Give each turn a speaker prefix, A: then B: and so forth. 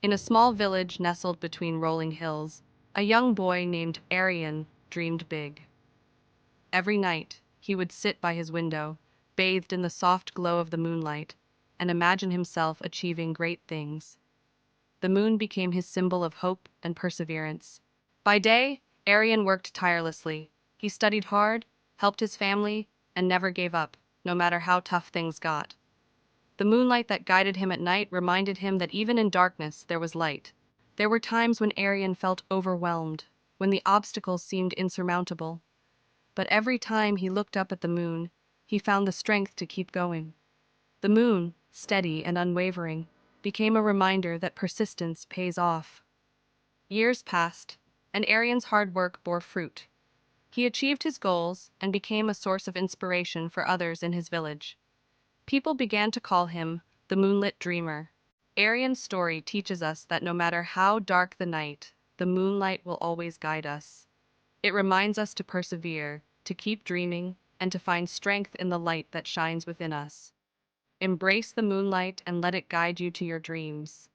A: In a small village nestled between rolling hills, a young boy named Aryan dreamed big. Every night, he would sit by his window, bathed in the soft glow of the moonlight, and imagine himself achieving great things. The moon became his symbol of hope and perseverance. By day, Aryan worked tirelessly. He studied hard, helped his family, and never gave up, no matter how tough things got. The moonlight that guided him at night reminded him that even in darkness there was light. There were times when Aryan felt overwhelmed, when the obstacles seemed insurmountable. But every time he looked up at the moon, he found the strength to keep going. The moon, steady and unwavering, became a reminder that persistence pays off. Years passed, and Aryan's hard work bore fruit. He achieved his goals and became a source of inspiration for others in his village. People began to call him the Moonlit Dreamer. Aryan's story teaches us that no matter how dark the night, the moonlight will always guide us. It reminds us to persevere, to keep dreaming, and to find strength in the light that shines within us. Embrace the moonlight and let it guide you to your dreams.